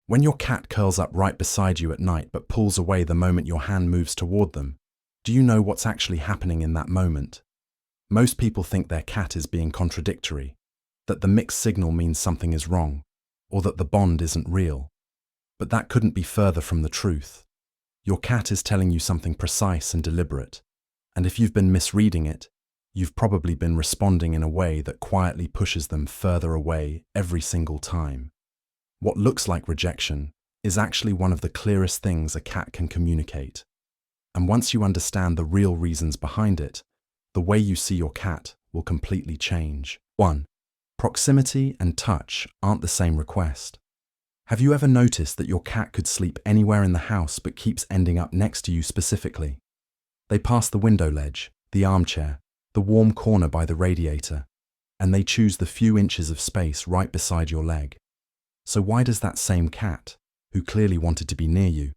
When your cat curls up right beside you at night but pulls away the moment your hand moves toward them, do you know what's actually happening in that moment? Most people think their cat is being contradictory, that the mixed signal means something is wrong, or that the bond isn't real. But that couldn't be further from the truth. Your cat is telling you something precise and deliberate, and if you've been misreading it, you've probably been responding in a way that quietly pushes them further away every single time. What looks like rejection is actually one of the clearest things a cat can communicate. And once you understand the real reasons behind it, the way you see your cat will completely change. 1. Proximity and touch aren't the same request. Have you ever noticed that your cat could sleep anywhere in the house but keeps ending up next to you specifically? They pass the window ledge, the armchair, the warm corner by the radiator, and they choose the few inches of space right beside your leg. So why does that same cat, who clearly wanted to be near you,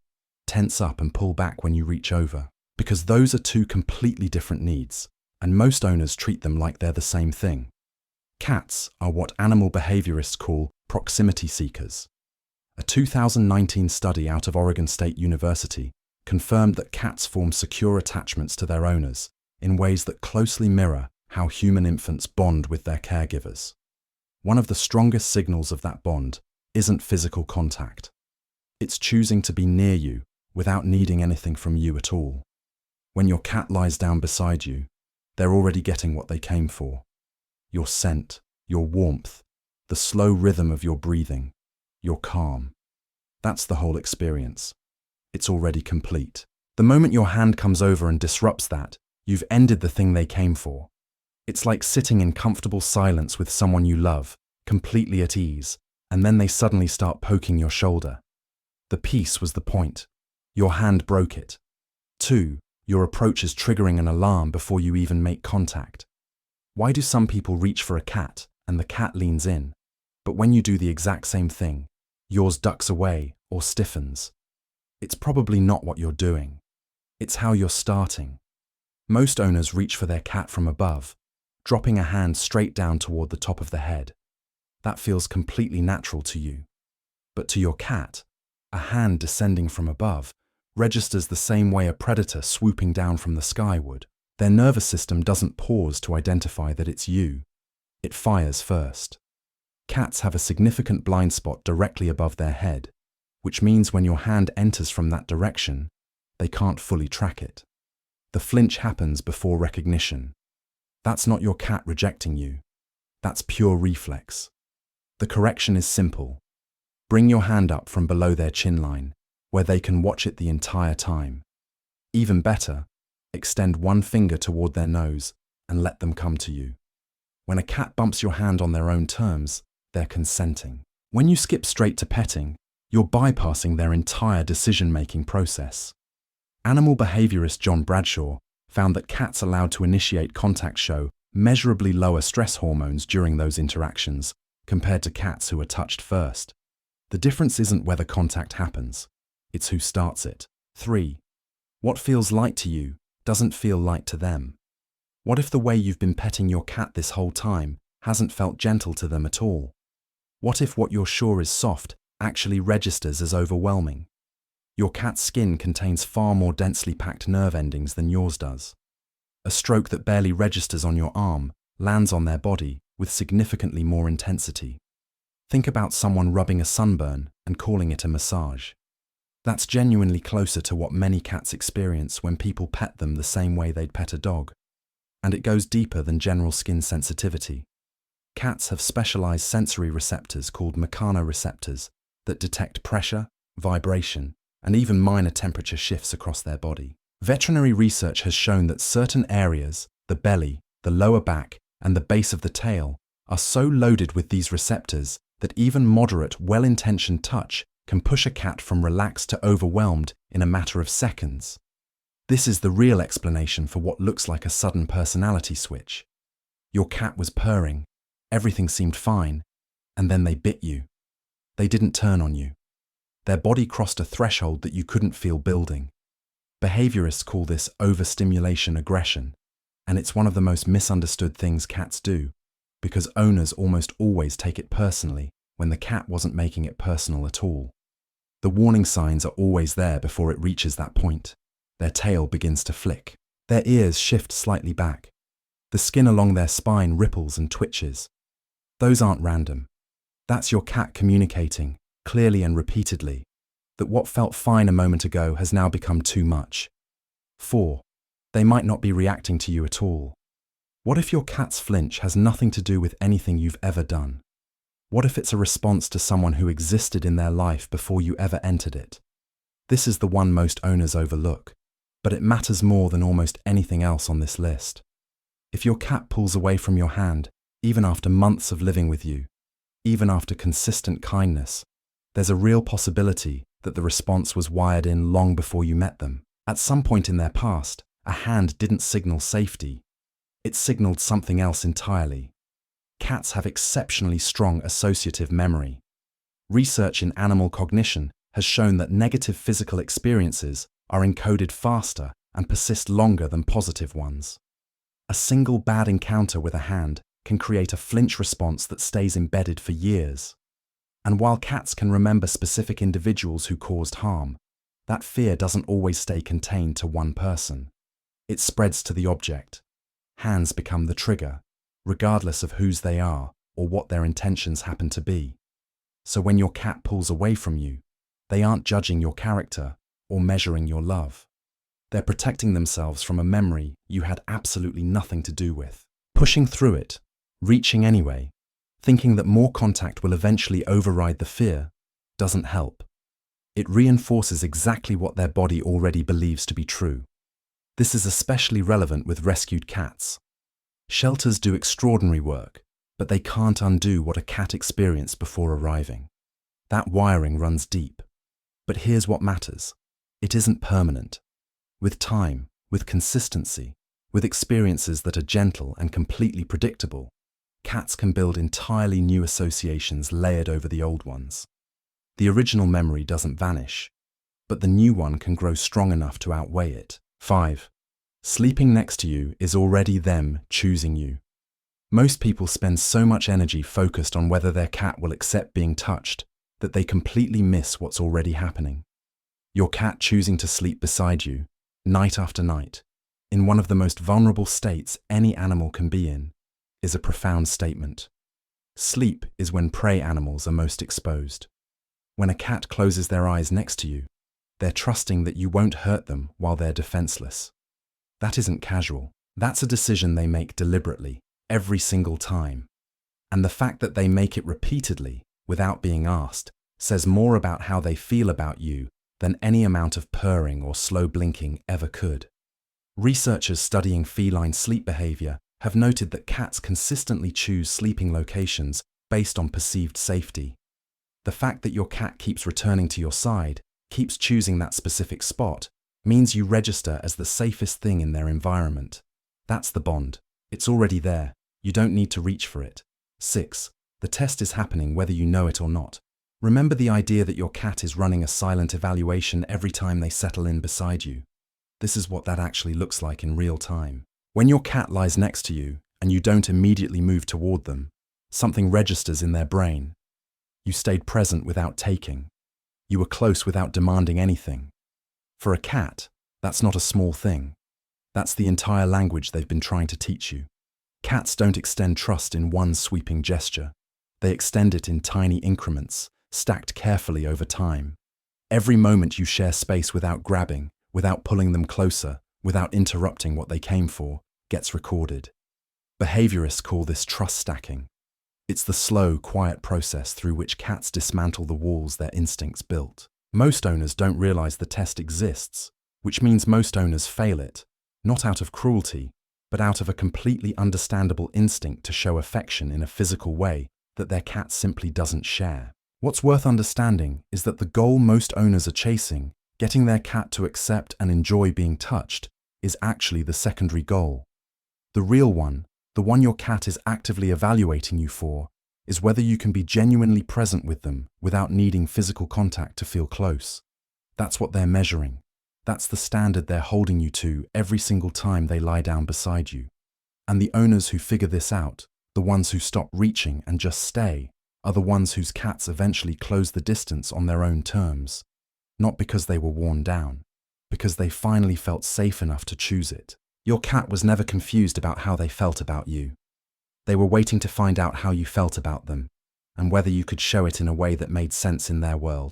tense up and pull back when you reach over? Because those are two completely different needs, and most owners treat them like they're the same thing. Cats are what animal behaviorists call proximity seekers. A 2019 study out of Oregon State University confirmed that cats form secure attachments to their owners in ways that closely mirror how human infants bond with their caregivers. One of the strongest signals of that bond isn't physical contact. It's choosing to be near you without needing anything from you at all. When your cat lies down beside you, they're already getting what they came for. Your scent, your warmth, the slow rhythm of your breathing, your calm. That's the whole experience. It's already complete. The moment your hand comes over and disrupts that, you've ended the thing they came for. It's like sitting in comfortable silence with someone you love, completely at ease, and then they suddenly start poking your shoulder. The peace was the point. Your hand broke it. 2. Your approach is triggering an alarm before you even make contact. Why do some people reach for a cat and the cat leans in, but when you do the exact same thing, yours ducks away or stiffens? It's probably not what you're doing. It's how you're starting. Most owners reach for their cat from above, dropping a hand straight down toward the top of the head. That feels completely natural to you. But to your cat, a hand descending from above registers the same way a predator swooping down from the sky would. Their nervous system doesn't pause to identify that it's you. It fires first. Cats have a significant blind spot directly above their head, which means when your hand enters from that direction, they can't fully track it. The flinch happens before recognition. That's not your cat rejecting you. That's pure reflex. The correction is simple. Bring your hand up from below their chin line, where they can watch it the entire time. Even better, extend one finger toward their nose and let them come to you. When a cat bumps your hand on their own terms, they're consenting. When you skip straight to petting, you're bypassing their entire decision-making process. Animal behaviorist John Bradshaw found that cats allowed to initiate contact show measurably lower stress hormones during those interactions compared to cats who are touched first. The difference isn't whether contact happens, it's who starts it. 3. What feels light to you doesn't feel light to them. What if the way you've been petting your cat this whole time hasn't felt gentle to them at all? What if what you're sure is soft actually registers as overwhelming? Your cat's skin contains far more densely packed nerve endings than yours does. A stroke that barely registers on your arm lands on their body with significantly more intensity. Think about someone rubbing a sunburn and calling it a massage. That's genuinely closer to what many cats experience when people pet them the same way they'd pet a dog. And it goes deeper than general skin sensitivity. Cats have specialized sensory receptors called mechanoreceptors that detect pressure, vibration, and even minor temperature shifts across their body. Veterinary research has shown that certain areas, the belly, the lower back, and the base of the tail, are so loaded with these receptors that even moderate, well-intentioned touch can push a cat from relaxed to overwhelmed in a matter of seconds. This is the real explanation for what looks like a sudden personality switch. Your cat was purring, everything seemed fine, and then they bit you. They didn't turn on you. Their body crossed a threshold that you couldn't feel building. Behaviorists call this overstimulation aggression, and it's one of the most misunderstood things cats do, because owners almost always take it personally when the cat wasn't making it personal at all. The warning signs are always there before it reaches that point. Their tail begins to flick. Their ears shift slightly back. The skin along their spine ripples and twitches. Those aren't random. That's your cat communicating, clearly and repeatedly, that what felt fine a moment ago has now become too much. 4. They might not be reacting to you at all. What if your cat's flinch has nothing to do with anything you've ever done? What if it's a response to someone who existed in their life before you ever entered it? This is the one most owners overlook, but it matters more than almost anything else on this list. If your cat pulls away from your hand, even after months of living with you, even after consistent kindness, there's a real possibility that the response was wired in long before you met them. At some point in their past, a hand didn't signal safety. It signaled something else entirely. Cats have exceptionally strong associative memory. Research in animal cognition has shown that negative physical experiences are encoded faster and persist longer than positive ones. A single bad encounter with a hand can create a flinch response that stays embedded for years. And while cats can remember specific individuals who caused harm, that fear doesn't always stay contained to one person. It spreads to the object. Hands become the trigger, regardless of whose they are or what their intentions happen to be. So when your cat pulls away from you, they aren't judging your character or measuring your love. They're protecting themselves from a memory you had absolutely nothing to do with. Pushing through it, reaching anyway, thinking that more contact will eventually override the fear, doesn't help. It reinforces exactly what their body already believes to be true. This is especially relevant with rescued cats. Shelters do extraordinary work, but they can't undo what a cat experienced before arriving. That wiring runs deep. But here's what matters. It isn't permanent. With time, with consistency, with experiences that are gentle and completely predictable, cats can build entirely new associations layered over the old ones. The original memory doesn't vanish, but the new one can grow strong enough to outweigh it. 5. Sleeping next to you is already them choosing you. Most people spend so much energy focused on whether their cat will accept being touched that they completely miss what's already happening. Your cat choosing to sleep beside you, night after night, in one of the most vulnerable states any animal can be in, is a profound statement. Sleep is when prey animals are most exposed. When a cat closes their eyes next to you, they're trusting that you won't hurt them while they're defenseless. That isn't casual. That's a decision they make deliberately, every single time. And the fact that they make it repeatedly, without being asked, says more about how they feel about you than any amount of purring or slow blinking ever could. Researchers studying feline sleep behavior have noted that cats consistently choose sleeping locations based on perceived safety. The fact that your cat keeps returning to your side, keeps choosing that specific spot, means you register as the safest thing in their environment. That's the bond. It's already there. You don't need to reach for it. 6. The test is happening whether you know it or not. Remember the idea that your cat is running a silent evaluation every time they settle in beside you. This is what that actually looks like in real time. When your cat lies next to you and you don't immediately move toward them, something registers in their brain. You stayed present without taking. You were close without demanding anything. For a cat, that's not a small thing. That's the entire language they've been trying to teach you. Cats don't extend trust in one sweeping gesture. They extend it in tiny increments, stacked carefully over time. Every moment you share space without grabbing, without pulling them closer, without interrupting what they came for, gets recorded. Behaviorists call this trust stacking. It's the slow, quiet process through which cats dismantle the walls their instincts built. Most owners don't realize the test exists, which means most owners fail it, not out of cruelty, but out of a completely understandable instinct to show affection in a physical way that their cat simply doesn't share. What's worth understanding is that the goal most owners are chasing, getting their cat to accept and enjoy being touched, is actually the secondary goal. The real one, the one your cat is actively evaluating you for, is whether you can be genuinely present with them without needing physical contact to feel close. That's what they're measuring. That's the standard they're holding you to every single time they lie down beside you. And the owners who figure this out, the ones who stop reaching and just stay, are the ones whose cats eventually close the distance on their own terms, not because they were worn down, because they finally felt safe enough to choose it. Your cat was never confused about how they felt about you. They were waiting to find out how you felt about them, and whether you could show it in a way that made sense in their world.